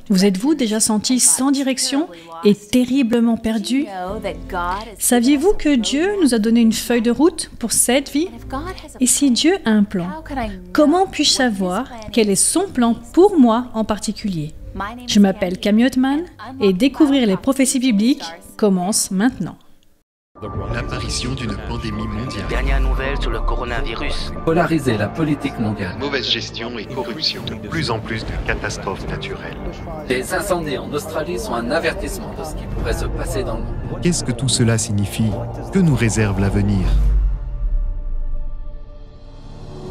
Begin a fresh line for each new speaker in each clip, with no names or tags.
Vous êtes-vous déjà senti sans direction et terriblement perdu? Saviez-vous que Dieu nous a donné une feuille de route pour cette vie? Et si Dieu a un plan, comment puis-je savoir quel est son plan pour moi en particulier? Je m'appelle Camille Ottman et découvrir les prophéties bibliques commence maintenant.
L'apparition d'une pandémie mondiale.
Dernière nouvelle sur le coronavirus.
Polariser la politique mondiale.
Mauvaise gestion et corruption. De plus en plus de catastrophes naturelles.
Les incendies en Australie sont un avertissement de ce qui pourrait se passer dans le monde.
Qu'est-ce que tout cela signifie? Que nous réserve l'avenir?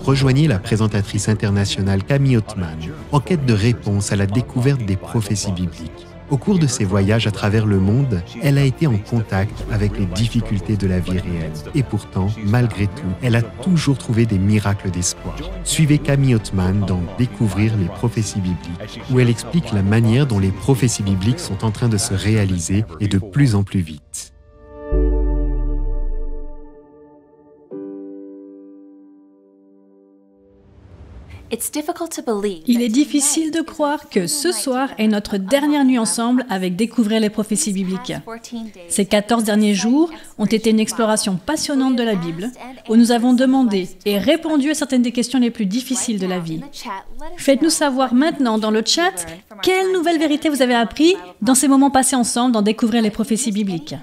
Rejoignez la présentatrice internationale Camille Ottman en quête de réponses à la découverte des prophéties bibliques. Au cours de ses voyages à travers le monde, elle a été en contact avec les difficultés de la vie réelle. Et pourtant, malgré tout, elle a toujours trouvé des miracles d'espoir. Suivez Camille Ottman dans Découvrir les prophéties bibliques, où elle explique la manière dont les prophéties bibliques sont en train de se réaliser et de plus en plus vite.
Il est difficile de croire que ce soir est notre dernière nuit ensemble avec Découvrir les prophéties bibliques. Ces 14 derniers jours ont été une exploration passionnante de la Bible, où nous avons demandé et répondu à certaines des questions les plus difficiles de la vie. Faites-nous savoir maintenant dans le chat quelles nouvelles vérités vous avez appris dans ces moments passés ensemble dans Découvrir les prophéties bibliques.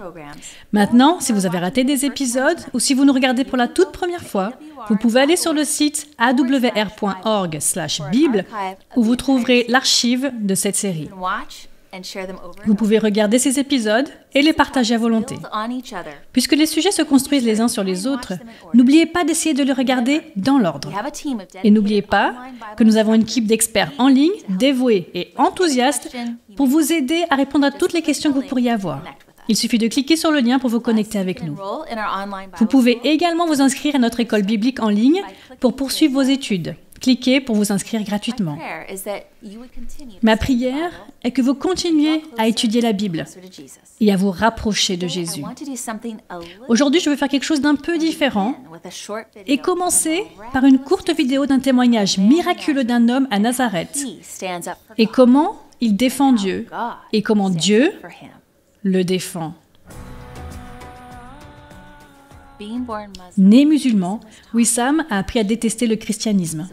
Maintenant, si vous avez raté des épisodes ou si vous nous regardez pour la toute première fois, vous pouvez aller sur le site awr.org/bible où vous trouverez l'archive de cette série. Vous pouvez regarder ces épisodes et les partager à volonté. Puisque les sujets se construisent les uns sur les autres, n'oubliez pas d'essayer de les regarder dans l'ordre. Et n'oubliez pas que nous avons une équipe d'experts en ligne, dévoués et enthousiastes pour vous aider à répondre à toutes les questions que vous pourriez avoir. Il suffit de cliquer sur le lien pour vous connecter avec nous. Vous pouvez également vous inscrire à notre école biblique en ligne pour poursuivre vos études. Cliquez pour vous inscrire gratuitement. Ma prière est que vous continuiez à étudier la Bible et à vous rapprocher de Jésus. Aujourd'hui, je veux faire quelque chose d'un peu différent et commencer par une courte vidéo d'un témoignage miraculeux d'un homme à Nazareth et comment il défend Dieu et comment Dieu le défend. Né musulman, Wissam a appris à détester le christianisme.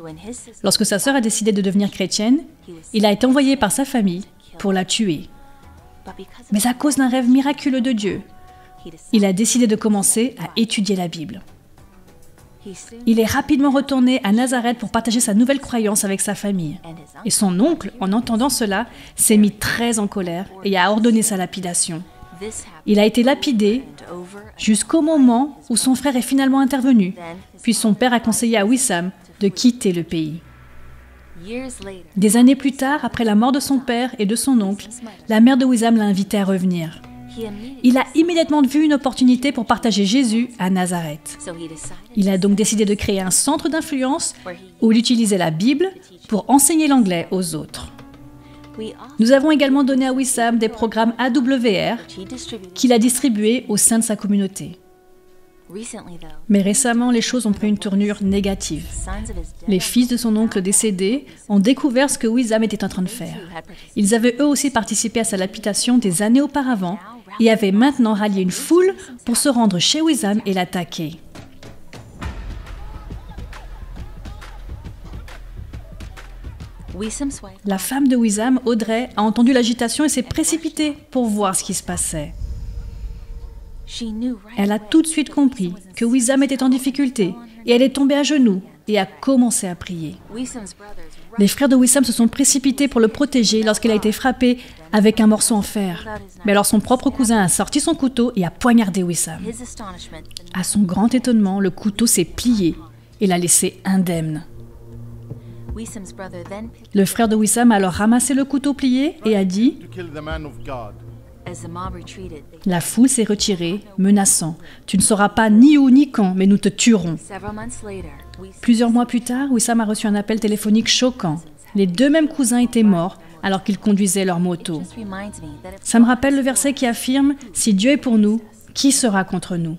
Lorsque sa sœur a décidé de devenir chrétienne, il a été envoyé par sa famille pour la tuer. Mais à cause d'un rêve miraculeux de Dieu, il a décidé de commencer à étudier la Bible. Il est rapidement retourné à Nazareth pour partager sa nouvelle croyance avec sa famille. Et son oncle, en entendant cela, s'est mis très en colère et a ordonné sa lapidation. Il a été lapidé jusqu'au moment où son frère est finalement intervenu, puis son père a conseillé à Wissam de quitter le pays. Des années plus tard, après la mort de son père et de son oncle, la mère de Wissam l'a invité à revenir. Il a immédiatement vu une opportunité pour partager Jésus à Nazareth. Il a donc décidé de créer un centre d'influence où il utilisait la Bible pour enseigner l'anglais aux autres. Nous avons également donné à Wissam des programmes AWR qu'il a distribués au sein de sa communauté. Mais récemment, les choses ont pris une tournure négative. Les fils de son oncle décédé ont découvert ce que Wissam était en train de faire. Ils avaient eux aussi participé à sa lapidation des années auparavant et avaient maintenant rallié une foule pour se rendre chez Wissam et l'attaquer. La femme de Wissam, Audrey, a entendu l'agitation et s'est précipitée pour voir ce qui se passait. Elle a tout de suite compris que Wissam était en difficulté et elle est tombée à genoux et a commencé à prier. Les frères de Wissam se sont précipités pour le protéger lorsqu'il a été frappé avec un morceau en fer. Mais alors son propre cousin a sorti son couteau et a poignardé Wissam. À son grand étonnement, le couteau s'est plié et l'a laissé indemne. Le frère de Wissam a alors ramassé le couteau plié et a dit « La foule s'est retirée, menaçant. Tu ne sauras pas ni où ni quand, mais nous te tuerons. » Plusieurs mois plus tard, Wissam a reçu un appel téléphonique choquant. Les deux mêmes cousins étaient morts alors qu'ils conduisaient leur moto. Ça me rappelle le verset qui affirme « Si Dieu est pour nous, qui sera contre nous ?»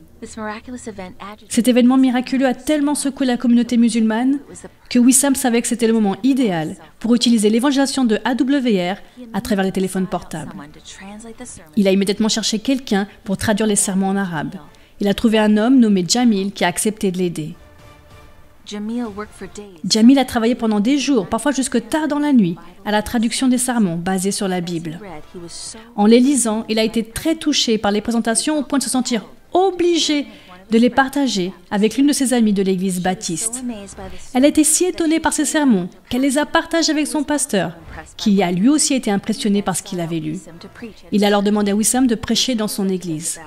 Cet événement miraculeux a tellement secoué la communauté musulmane que Wissam savait que c'était le moment idéal pour utiliser l'évangélisation de AWR à travers les téléphones portables. Il a immédiatement cherché quelqu'un pour traduire les sermons en arabe. Il a trouvé un homme nommé Jamil qui a accepté de l'aider. Jamil a travaillé pendant des jours, parfois jusque tard dans la nuit, à la traduction des sermons basés sur la Bible. En les lisant, il a été très touché par les présentations au point de se sentir obligé de les partager avec l'une de ses amies de l'église baptiste. Elle a été si étonnée par ces sermons qu'elle les a partagés avec son pasteur, qui a lui aussi été impressionné par ce qu'il avait lu. Il a alors demandé à Wissam de prêcher dans son église.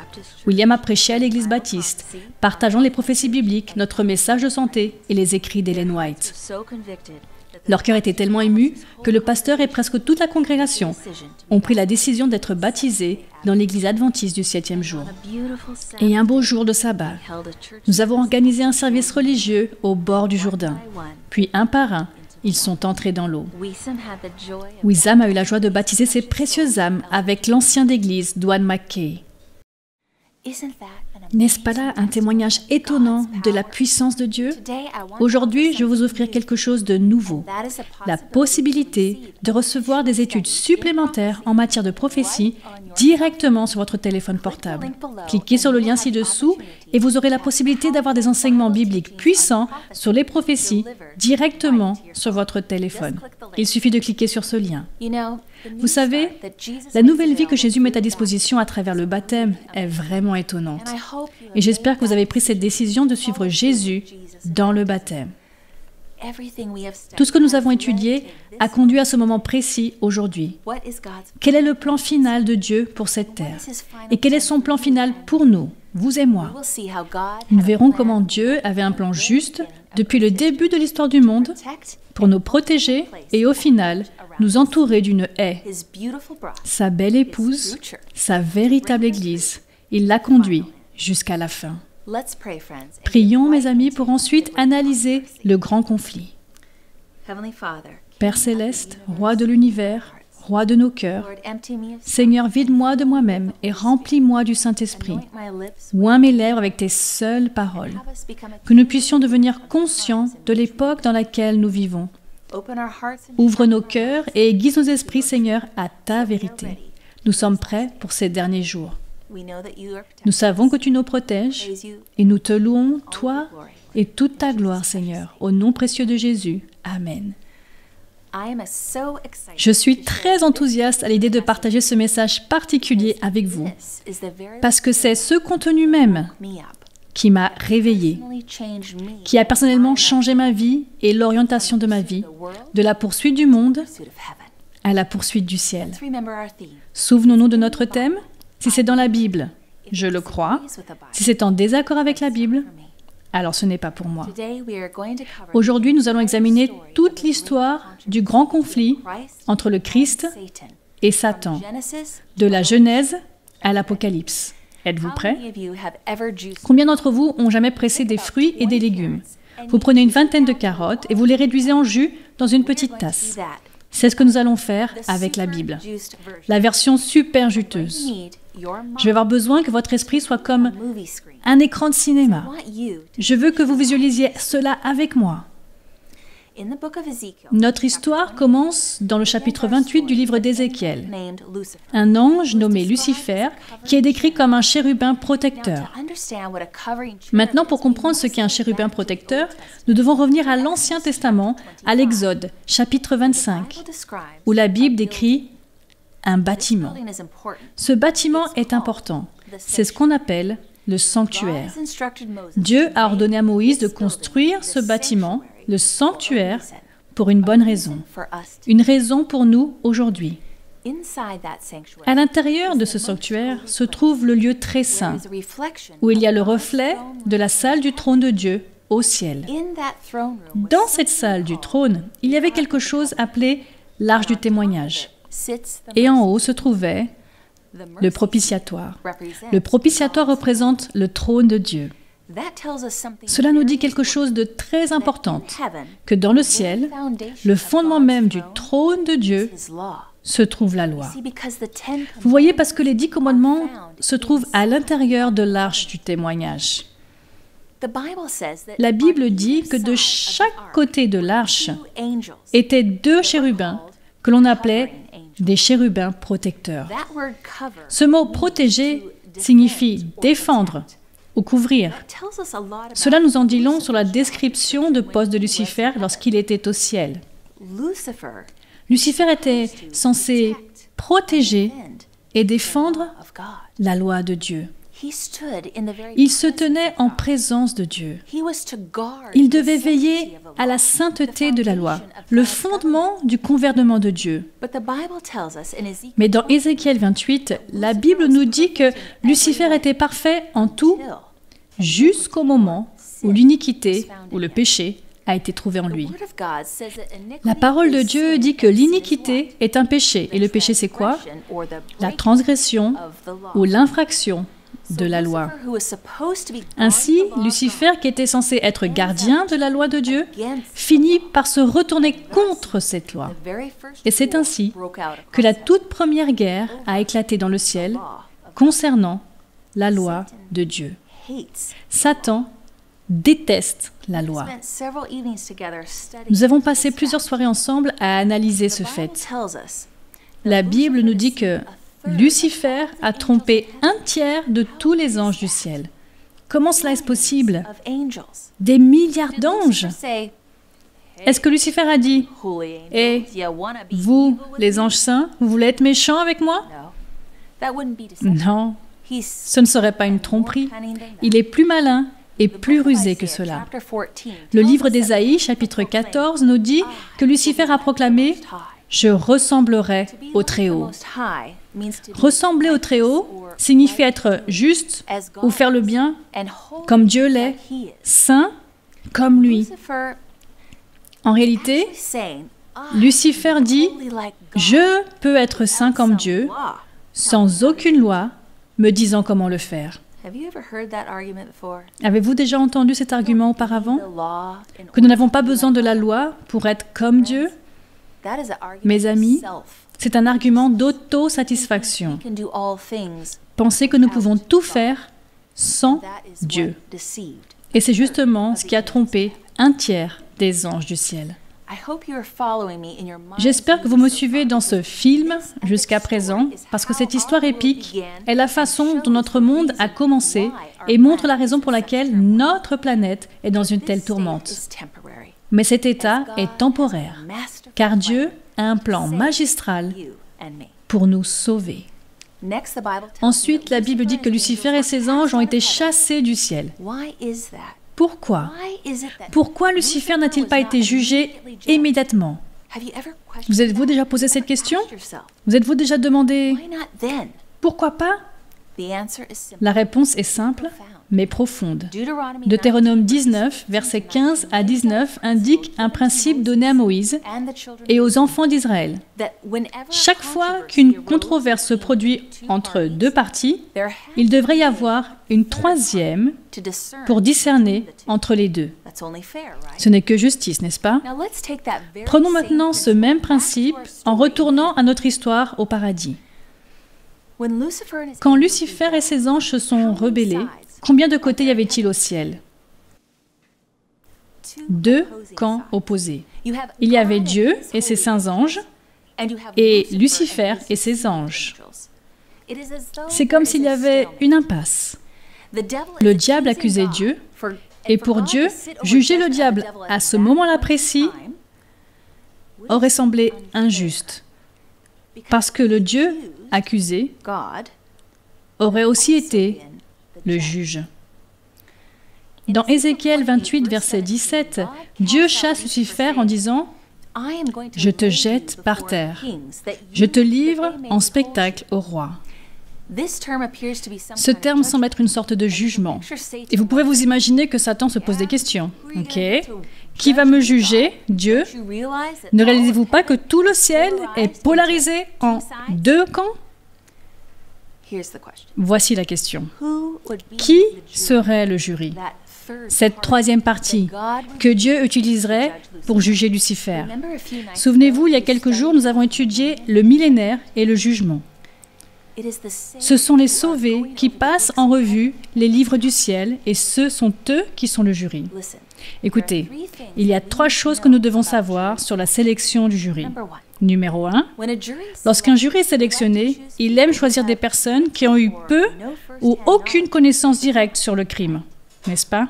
William a prêché à l'église baptiste, partageant les prophéties bibliques, notre message de santé et les écrits d'Ellen White. Leur cœur était tellement ému que le pasteur et presque toute la congrégation ont pris la décision d'être baptisés dans l'église adventiste du 7e jour. Et un beau jour de sabbat, nous avons organisé un service religieux au bord du Jourdain. Puis un par un, ils sont entrés dans l'eau. Wissam a eu la joie de baptiser ses précieuses âmes avec l'ancien d'église, Dwan McKay. N'est-ce pas là un témoignage étonnant de la puissance de Dieu? Aujourd'hui, je vais vous offrir quelque chose de nouveau, la possibilité de recevoir des études supplémentaires en matière de prophétie directement sur votre téléphone portable. Cliquez sur le lien ci-dessous et vous aurez la possibilité d'avoir des enseignements bibliques puissants sur les prophéties directement sur votre téléphone. Il suffit de cliquer sur ce lien. Vous savez, la nouvelle vie que Jésus met à disposition à travers le baptême est vraiment étonnante. Et j'espère que vous avez pris cette décision de suivre Jésus dans le baptême. Tout ce que nous avons étudié a conduit à ce moment précis aujourd'hui. Quel est le plan final de Dieu pour cette terre? Et quel est son plan final pour nous, vous et moi? Nous verrons comment Dieu avait un plan juste depuis le début de l'histoire du monde pour nous protéger et au final nous entourer d'une haie. Sa belle épouse, sa véritable Église, il l'a conduit jusqu'à la fin. Prions, mes amis, pour ensuite analyser le grand conflit. Père céleste, roi de l'univers, roi de nos cœurs, Seigneur, vide-moi de moi-même et remplis-moi du Saint-Esprit. Oins mes lèvres avec tes seules paroles. Que nous puissions devenir conscients de l'époque dans laquelle nous vivons. Ouvre nos cœurs et aiguise nos esprits, Seigneur, à ta vérité. Nous sommes prêts pour ces derniers jours. Nous savons que tu nous protèges et nous te louons, toi et toute ta gloire, Seigneur, au nom précieux de Jésus. Amen. Je suis très enthousiaste à l'idée de partager ce message particulier avec vous, parce que c'est ce contenu même qui m'a réveillé, qui a personnellement changé ma vie et l'orientation de ma vie, de la poursuite du monde à la poursuite du ciel. Souvenons-nous de notre thème. Si c'est dans la Bible, je le crois. Si c'est en désaccord avec la Bible, alors ce n'est pas pour moi. Aujourd'hui, nous allons examiner toute l'histoire du grand conflit entre le Christ et Satan, de la Genèse à l'Apocalypse. Êtes-vous prêts? Combien d'entre vous ont jamais pressé des fruits et des légumes? Vous prenez une vingtaine de carottes et vous les réduisez en jus dans une petite tasse. C'est ce que nous allons faire avec la Bible. La version super juteuse. Je vais avoir besoin que votre esprit soit comme un écran de cinéma. Je veux que vous visualisiez cela avec moi. Notre histoire commence dans le chapitre 28 du livre d'Ézéchiel. Un ange nommé Lucifer qui est décrit comme un chérubin protecteur. Maintenant, pour comprendre ce qu'est un chérubin protecteur, nous devons revenir à l'Ancien Testament, à l'Exode, chapitre 25, où la Bible décrit un bâtiment. Ce bâtiment est important. C'est ce qu'on appelle le sanctuaire. Dieu a ordonné à Moïse de construire ce bâtiment, le sanctuaire, pour une bonne raison. Une raison pour nous aujourd'hui. À l'intérieur de ce sanctuaire se trouve le lieu très saint, où il y a le reflet de la salle du trône de Dieu au ciel. Dans cette salle du trône, il y avait quelque chose appelé l'arche du témoignage. Et en haut se trouvait le propitiatoire. Le propitiatoire représente le trône de Dieu. Cela nous dit quelque chose de très important, que dans le ciel, le fondement même du trône de Dieu se trouve la loi. Vous voyez, parce que les 10 commandements se trouvent à l'intérieur de l'arche du témoignage. La Bible dit que de chaque côté de l'arche étaient 2 chérubins que l'on appelait des chérubins protecteurs. Ce mot « protéger » signifie défendre ou couvrir. Cela nous en dit long sur la description de poste de Lucifer lorsqu'il était au ciel. Lucifer était censé protéger et défendre la loi de Dieu. Il se tenait en présence de Dieu. Il devait veiller à la sainteté de la loi, le fondement du gouvernement de Dieu. Mais dans Ézéchiel 28, la Bible nous dit que Lucifer était parfait en tout jusqu'au moment où l'iniquité ou le péché a été trouvé en lui. La parole de Dieu dit que l'iniquité est un péché. Et le péché, c'est quoi? La transgression ou l'infraction de la loi. Ainsi, Lucifer, qui était censé être gardien de la loi de Dieu, finit par se retourner contre cette loi. Et c'est ainsi que la toute première guerre a éclaté dans le ciel concernant la loi de Dieu. Satan déteste la loi. Nous avons passé plusieurs soirées ensemble à analyser ce fait. La Bible nous dit que Lucifer a trompé 1/3 de tous les anges du ciel. Comment cela est possible? Des milliards d'anges. Est-ce que Lucifer a dit « Et vous, les anges saints, vous voulez être méchants avec moi ?» Non, ce ne serait pas une tromperie. Il est plus malin et plus rusé que cela. Le livre d'Ésaïe, chapitre 14, nous dit que Lucifer a proclamé « Je ressemblerai au Très-Haut ». Ressembler au Très-Haut signifie être juste ou faire le bien comme Dieu l'est, saint comme lui. En réalité, Lucifer dit « Je peux être saint comme Dieu sans aucune loi me disant comment le faire ». Avez-vous déjà entendu cet argument auparavant? Que nous n'avons pas besoin de la loi pour être comme Dieu? Mes amis, c'est un argument d'autosatisfaction. Pensez que nous pouvons tout faire sans Dieu. Et c'est justement ce qui a trompé 1/3 des anges du ciel. J'espère que vous me suivez dans ce film jusqu'à présent, parce que cette histoire épique est la façon dont notre monde a commencé et montre la raison pour laquelle notre planète est dans une telle tourmente. Mais cet état est temporaire, car Dieu a un plan magistral pour nous sauver. Ensuite, la Bible dit que Lucifer et ses anges ont été chassés du ciel. Pourquoi? Pourquoi Lucifer n'a-t-il pas été jugé immédiatement? Vous êtes-vous déjà posé cette question? Vous êtes-vous déjà demandé pourquoi pas? La réponse est simple, mais profonde. Deutéronome 19, versets 15 à 19, indique un principe donné à Moïse et aux enfants d'Israël. Chaque fois qu'une controverse se produit entre 2 parties, il devrait y avoir une troisième pour discerner entre les 2. Ce n'est que justice, n'est-ce pas? Prenons maintenant ce même principe en retournant à notre histoire au paradis. Quand Lucifer et ses anges se sont rebellés, combien de côtés y avait-il au ciel? 2 camps opposés. Il y avait Dieu et ses saints anges, et Lucifer et ses anges. C'est comme s'il y avait une impasse. Le diable accusait Dieu, et pour Dieu, juger le diable à ce moment-là précis aurait semblé injuste, parce que le Dieu accusé aurait aussi été le juge. Dans Ézéchiel 28, verset 17, Dieu chasse Lucifer en disant « Je te jette par terre, je te livre en spectacle au roi ». Ce terme semble être une sorte de jugement. Et vous pouvez vous imaginer que Satan se pose des questions. Ok, qui va me juger? Dieu? Ne réalisez-vous pas que tout le ciel est polarisé en 2 camps? Voici la question. Qui serait le jury? cette troisième partie que Dieu utiliserait pour juger Lucifer. Souvenez-vous, il y a quelques jours, nous avons étudié le millénaire et le jugement. Ce sont les sauvés qui passent en revue les livres du ciel et ce sont eux qui sont le jury. Écoutez, il y a 3 choses que nous devons savoir sur la sélection du jury. Numéro 1, lorsqu'un jury est sélectionné, il aime choisir des personnes qui ont eu peu ou aucune connaissance directe sur le crime. N'est-ce pas?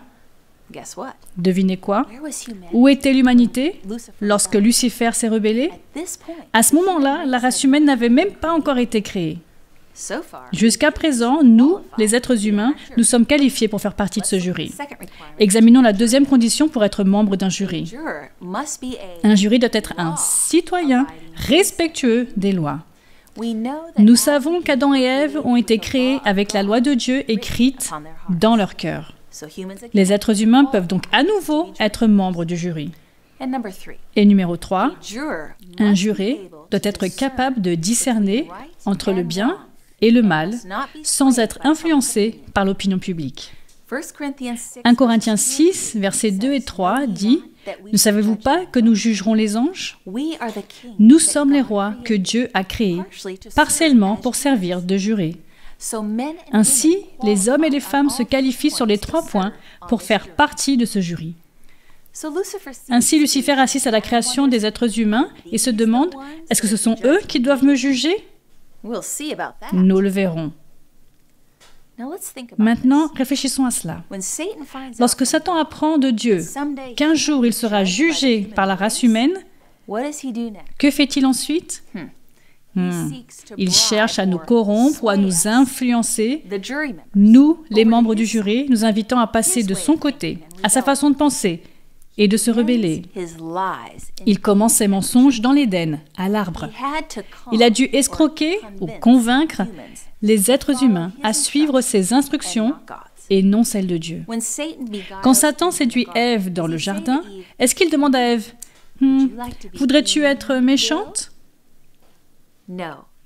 Devinez quoi? Où était l'humanité lorsque Lucifer s'est rebellé? À ce moment-là, la race humaine n'avait même pas encore été créée. Jusqu'à présent, nous, les êtres humains, nous sommes qualifiés pour faire partie de ce jury. Examinons la deuxième condition pour être membre d'un jury. Un jury doit être un citoyen respectueux des lois. Nous savons qu'Adam et Ève ont été créés avec la loi de Dieu écrite dans leur cœur. Les êtres humains peuvent donc à nouveau être membres du jury. Et numéro 3, un juré doit être capable de discerner entre le bien et le mal sans être influencé par l'opinion publique. 1 Corinthiens 6, versets 2 et 3 dit « Ne savez-vous pas que nous jugerons les anges? Nous sommes les rois que Dieu a créés partiellement pour servir de jurés. » Ainsi, les hommes et les femmes se qualifient sur les 3 points pour faire partie de ce jury. Ainsi, Lucifer assiste à la création des êtres humains et se demande « Est-ce que ce sont eux qui doivent me juger ?» Nous le verrons. Maintenant, réfléchissons à cela. Lorsque Satan apprend de Dieu qu'un jour il sera jugé par la race humaine, que fait-il ensuite? Il cherche à nous corrompre ou à nous influencer, nous, les membres du jury, nous invitant à passer de son côté, à sa façon de penser et de se rebeller. Il commence ses mensonges dans l'Éden, à l'arbre. Il a dû escroquer ou convaincre les êtres humains à suivre ses instructions et non celles de Dieu. Quand Satan séduit Ève dans le jardin, est-ce qu'il demande à Ève « Voudrais-tu être méchante ?»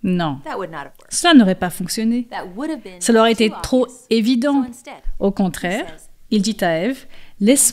Non, cela n'aurait pas fonctionné. Cela aurait été trop évident. Au contraire, il dit à Ève « Laisse-moi